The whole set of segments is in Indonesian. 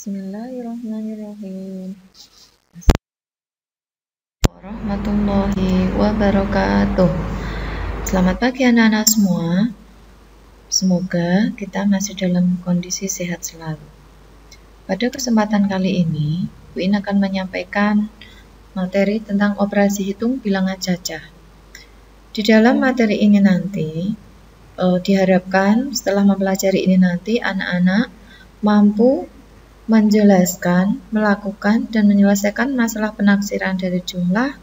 Bismillahirrahmanirrahim. Warahmatullahi wabarakatuh. Selamat pagi anak-anak semua. Semoga kita masih dalam kondisi sehat selalu. Pada kesempatan kali ini, Bu In akan menyampaikan materi tentang operasi hitung bilangan cacah. Di dalam materi ini nanti, diharapkan setelah mempelajari ini nanti, anak-anak mampu menjelaskan, melakukan, dan menyelesaikan masalah penaksiran dari jumlah,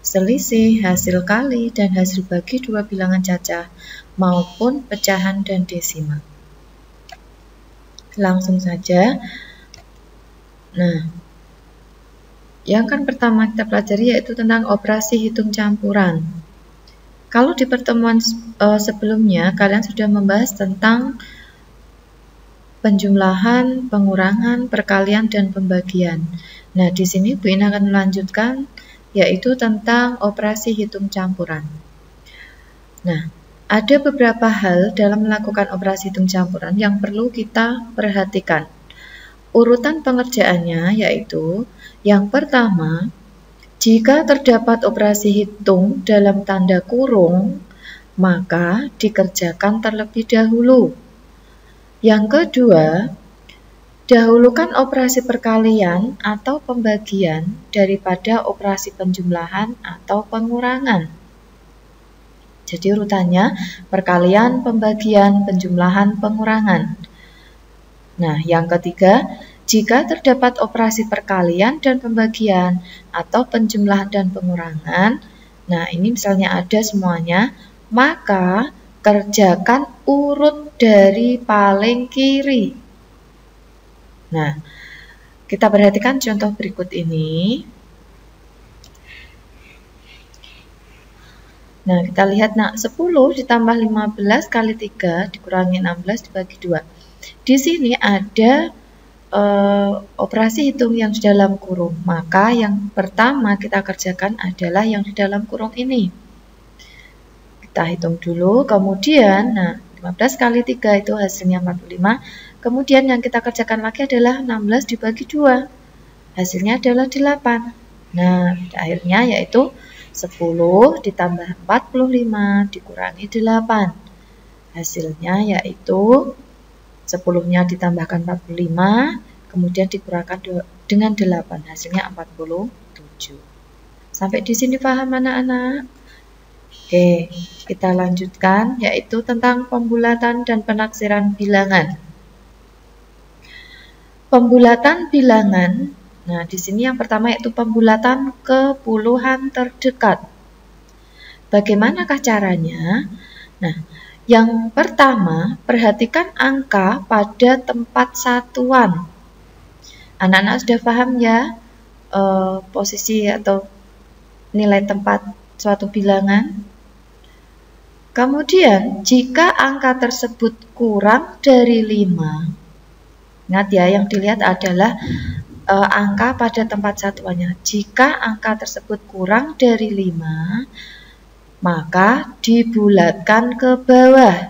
selisih, hasil kali, dan hasil bagi dua bilangan cacah, maupun pecahan dan desimal. Langsung saja. Nah, yang pertama kita pelajari yaitu tentang operasi hitung campuran. Kalau di pertemuan sebelumnya, kalian sudah membahas tentang penjumlahan, pengurangan, perkalian, dan pembagian. Nah, di sini Bu In akan melanjutkan yaitu tentang operasi hitung campuran. Nah, ada beberapa hal dalam melakukan operasi hitung campuran yang perlu kita perhatikan. Urutan pengerjaannya yaitu yang pertama, jika terdapat operasi hitung dalam tanda kurung, maka dikerjakan terlebih dahulu. Yang kedua, dahulukan operasi perkalian atau pembagian daripada operasi penjumlahan atau pengurangan. Jadi urutannya perkalian, pembagian, penjumlahan, pengurangan. Nah, yang ketiga, jika terdapat operasi perkalian dan pembagian atau penjumlahan dan pengurangan, nah ini misalnya ada semuanya, maka kerjakan urut dari paling kiri. Nah, kita perhatikan contoh berikut ini. Nah, kita lihat, 10 ditambah 15 kali 3 dikurangi 16 dibagi 2. Di sini ada operasi hitung yang di dalam kurung. Maka yang pertama kita kerjakan adalah yang di dalam kurung ini. Kita hitung dulu, kemudian 15 kali 3 itu hasilnya 45. Kemudian yang kita kerjakan lagi adalah 16 dibagi 2. Hasilnya adalah 8. Nah, akhirnya yaitu 10 ditambah 45 dikurangi 8. Hasilnya yaitu 10-nya ditambahkan 45, kemudian dikurangkan dengan 8. Hasilnya 47. Sampai di sini paham anak-anak? Oke, kita lanjutkan yaitu tentang pembulatan dan penaksiran bilangan. Pembulatan bilangan. Nah, di sini yang pertama yaitu pembulatan ke puluhan terdekat. Bagaimanakah caranya? Nah, yang pertama, perhatikan angka pada tempat satuan. Anak-anak sudah paham ya posisi atau nilai tempat suatu bilangan? Kemudian, jika angka tersebut kurang dari 5, ingat ya, yang dilihat adalah angka pada tempat satuannya. Jika angka tersebut kurang dari 5, maka dibulatkan ke bawah.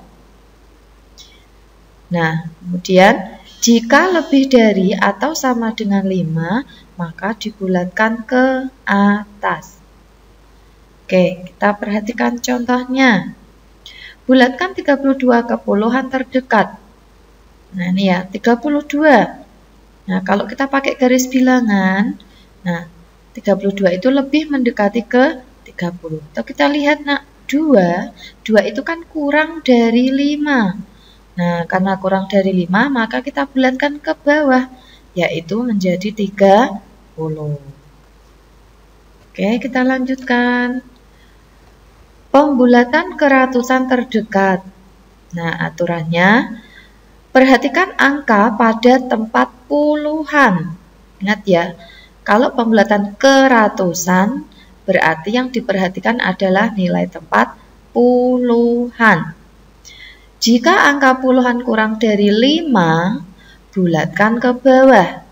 Nah, kemudian jika lebih dari atau sama dengan 5, maka dibulatkan ke atas. Oke, kita perhatikan contohnya. Bulatkan 32 ke puluhan terdekat. Nah, ini ya, 32. Nah, kalau kita pakai garis bilangan, nah, 32 itu lebih mendekati ke 30. Atau kita lihat, 2 itu kan kurang dari 5. Nah, karena kurang dari 5, maka kita bulatkan ke bawah, yaitu menjadi 30. Oke, kita lanjutkan. Pembulatan ke ratusan terdekat. Nah, aturannya, perhatikan angka pada tempat puluhan. Ingat ya, kalau pembulatan ke ratusan, berarti yang diperhatikan adalah nilai tempat puluhan. Jika angka puluhan kurang dari 5, bulatkan ke bawah.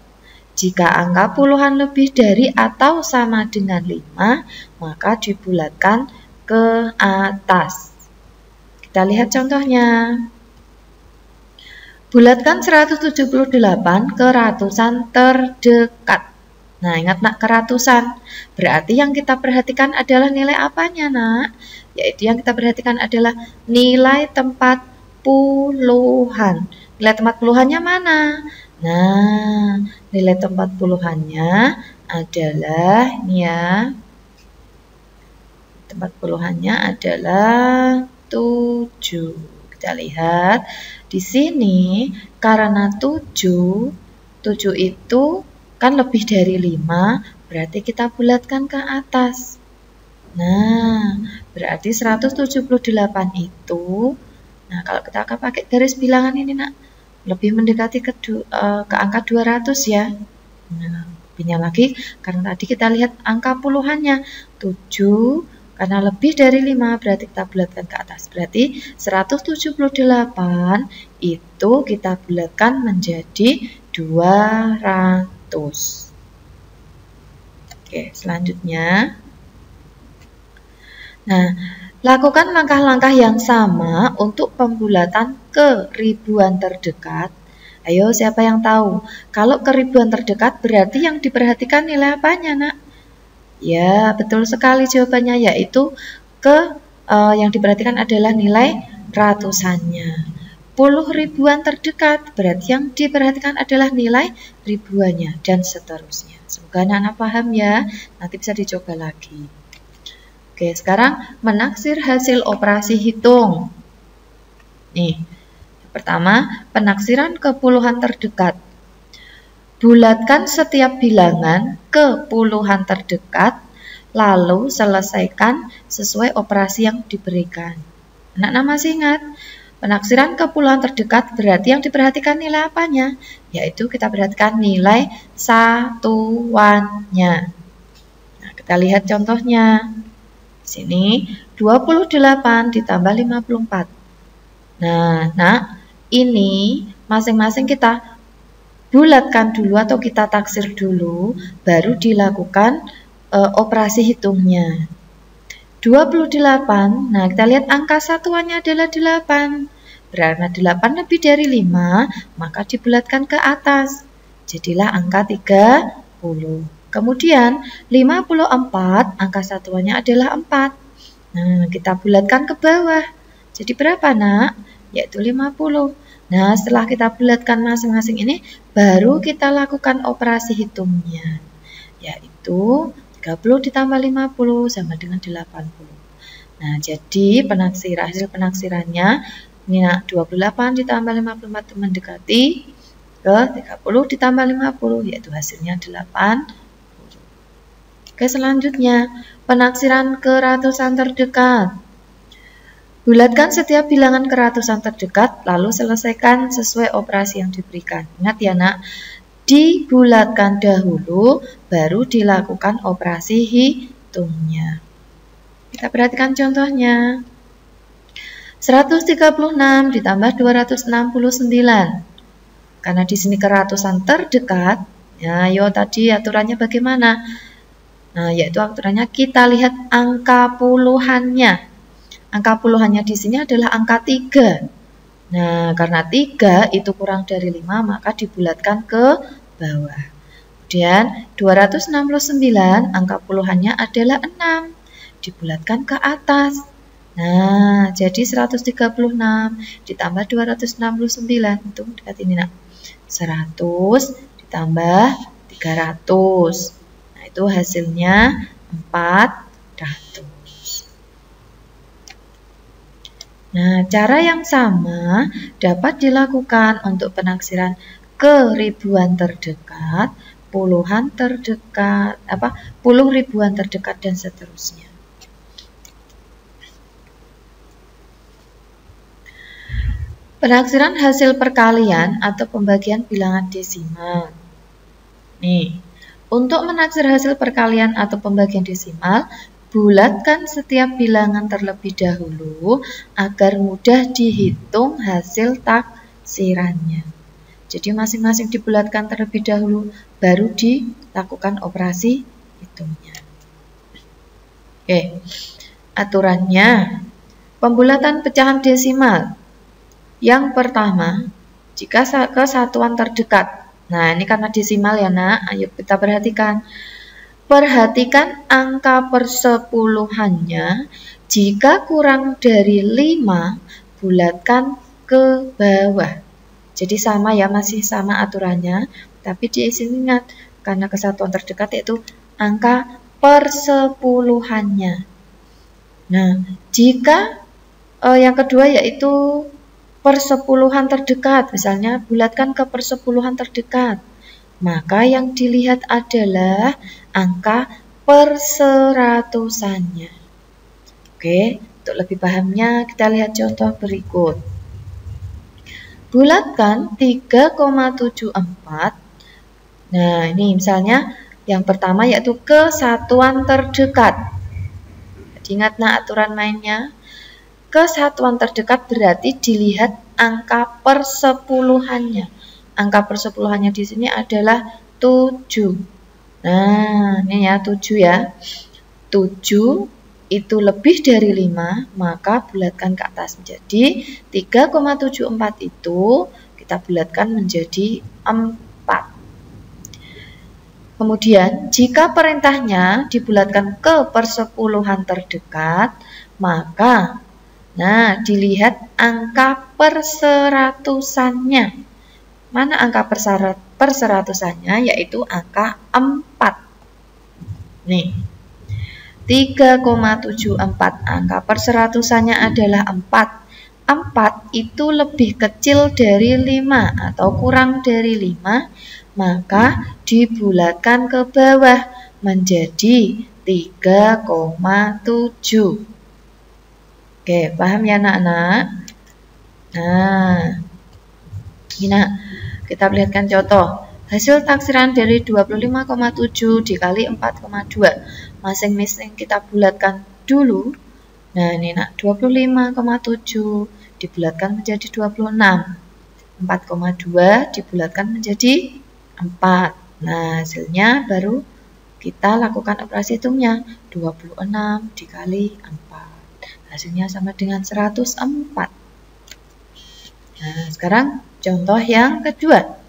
Jika angka puluhan lebih dari atau sama dengan 5, maka dibulatkan ke atas. Kita lihat contohnya. Bulatkan 178 ke ratusan terdekat. Nah, ingat nak, ke ratusan. Berarti yang kita perhatikan adalah nilai apanya, nak? Yaitu yang kita perhatikan adalah nilai tempat puluhan. Nilai tempat puluhannya mana? Nah, nilai tempat puluhannya adalah, ini ya, tempat puluhannya adalah 7. Kita lihat di sini, karena 7 itu kan lebih dari 5, berarti kita bulatkan ke atas. Nah, berarti 178 itu, nah kalau kita akan pakai garis bilangan ini, nak, lebih mendekati ke angka 200 ya. Nah, lebihnya lagi, karena tadi kita lihat angka puluhannya 7, karena lebih dari 5 berarti kita bulatkan ke atas. Berarti 178 itu kita bulatkan menjadi 200. Oke, selanjutnya. Nah, lakukan langkah-langkah yang sama untuk pembulatan ke ribuan terdekat. Ayo, siapa yang tahu? Kalau ke ribuan terdekat berarti yang diperhatikan nilai apanya, nak? Ya, betul sekali jawabannya, yaitu yang diperhatikan adalah nilai ratusannya. Puluh ribuan terdekat, berarti yang diperhatikan adalah nilai ribuannya, dan seterusnya. Semoga anak-anak paham ya, nanti bisa dicoba lagi. Oke, sekarang menaksir hasil operasi hitung. Nih, pertama, penaksiran ke puluhan terdekat. Bulatkan setiap bilangan ke puluhan terdekat, lalu selesaikan sesuai operasi yang diberikan. Anak-anak masih ingat? Penaksiran ke puluhan terdekat berarti yang diperhatikan nilai apanya? Yaitu kita perhatikan nilai satuannya. Nah, kita lihat contohnya. Di sini 28 ditambah 54. Nah, ini masing-masing kita bulatkan dulu atau kita taksir dulu, baru dilakukan operasi hitungnya. 28, nah kita lihat angka satuannya adalah 8. Karena 8 lebih dari 5, maka dibulatkan ke atas. Jadilah angka 30. Kemudian 54, angka satuannya adalah 4. Nah, kita bulatkan ke bawah. Jadi berapa, nak? Yaitu 50. Nah, setelah kita bulatkan masing-masing ini, baru kita lakukan operasi hitungnya. Yaitu 30 ditambah 50 sama dengan 80. Nah, jadi hasil penaksirannya, ini, nak, 28 ditambah 54 mendekati ke 30 ditambah 50, yaitu hasilnya 8. Oke, selanjutnya, penaksiran ke ratusan terdekat. Bulatkan setiap bilangan ke ratusan terdekat, lalu selesaikan sesuai operasi yang diberikan. Ingat ya, nak, dibulatkan dahulu, baru dilakukan operasi hitungnya. Kita perhatikan contohnya. 136 ditambah 269. Karena di sini ke ratusan terdekat, ya, tadi aturannya bagaimana? Nah, yaitu aturannya kita lihat angka puluhannya. Angka puluhannya di sini adalah angka 3. Nah, karena 3 itu kurang dari 5, maka dibulatkan ke bawah. Kemudian 269, angka puluhannya adalah 6. Dibulatkan ke atas. Nah, jadi 136 ditambah 269. Itu lihat ini, nak. 100 ditambah 300. Itu hasilnya 400. Nah, cara yang sama dapat dilakukan untuk penaksiran ke ribuan terdekat, puluhan terdekat, puluh ribuan terdekat, dan seterusnya. Penaksiran hasil perkalian atau pembagian bilangan desimal. Nih, untuk menaksir hasil perkalian atau pembagian desimal, bulatkan setiap bilangan terlebih dahulu agar mudah dihitung hasil taksirannya. Jadi masing-masing dibulatkan terlebih dahulu, baru dilakukan operasi hitungnya. Oke, aturannya, pembulatan pecahan desimal. Yang pertama, jika ke satuan terdekat. Nah, ini karena desimal ya nak, ayo kita perhatikan. Perhatikan angka persepuluhannya, jika kurang dari 5, bulatkan ke bawah. Jadi sama ya, masih sama aturannya, tapi di sini ingat, karena kesatuan terdekat yaitu angka persepuluhannya. Nah, jika yang kedua yaitu persepuluhan terdekat, misalnya bulatkan ke persepuluhan terdekat, maka yang dilihat adalah angka perseratusannya. Oke, untuk lebih pahamnya kita lihat contoh berikut. Bulatkan 3,74. Nah, ini misalnya yang pertama yaitu ke satuan terdekat. Ingat nah aturan mainnya. Ke satuan terdekat berarti dilihat angka persepuluhannya. Angka persepuluhannya di sini adalah 7. Nah, ini ya 7 ya. 7 itu lebih dari 5, maka bulatkan ke atas menjadi 3,74 itu kita bulatkan menjadi 4. Kemudian, jika perintahnya dibulatkan ke persepuluhan terdekat, maka dilihat angka perseratusannya. Mana angka perseratusannya? Yaitu angka 4. Nih, 3,74 angka perseratusannya adalah 4. 4 itu lebih kecil dari 5 atau kurang dari 5, maka dibulatkan ke bawah menjadi 3,7. Oke, paham ya anak-anak? Nah, ini nak, kita perlihatkan contoh. Hasil taksiran dari 25,7 dikali 4,2. Masing-masing kita bulatkan dulu. Nah, ini nak, 25,7 dibulatkan menjadi 26. 4,2 dibulatkan menjadi 4. Nah, hasilnya baru kita lakukan operasi hitungnya. 26 dikali 4. Hasilnya sama dengan 104. Nah, sekarang contoh yang kedua.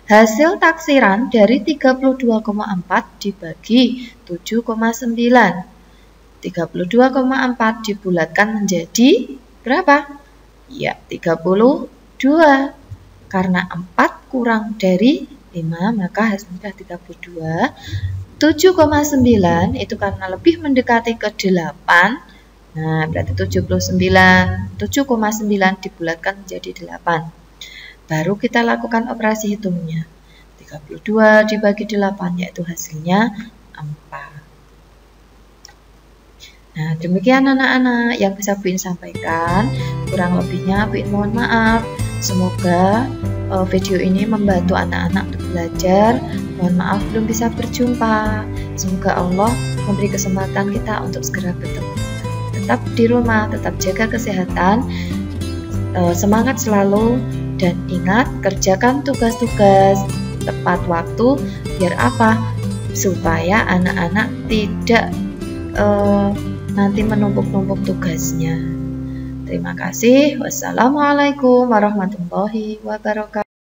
Hasil taksiran dari 32,4 dibagi 7,9. 32,4 dibulatkan menjadi berapa? Ya, 32. Karena 4 kurang dari 5, maka hasilnya 32. 7,9 itu karena lebih mendekati ke 8. Nah, berarti 7,9 dibulatkan menjadi 8. Baru kita lakukan operasi hitungnya. 32 dibagi 8, yaitu hasilnya 4. Nah, demikian anak-anak yang bisa Bu In sampaikan. Kurang lebihnya Bu In mohon maaf. Semoga video ini membantu anak-anak untuk belajar. Mohon maaf belum bisa berjumpa. Semoga Allah memberi kesempatan kita untuk segera bertemu. Tetap di rumah, tetap jaga kesehatan. Semangat selalu. Dan ingat, kerjakan tugas-tugas tepat waktu, biar apa? Supaya anak-anak tidak nanti menumpuk-numpuk tugasnya. Terima kasih. Wassalamualaikum warahmatullahi wabarakatuh.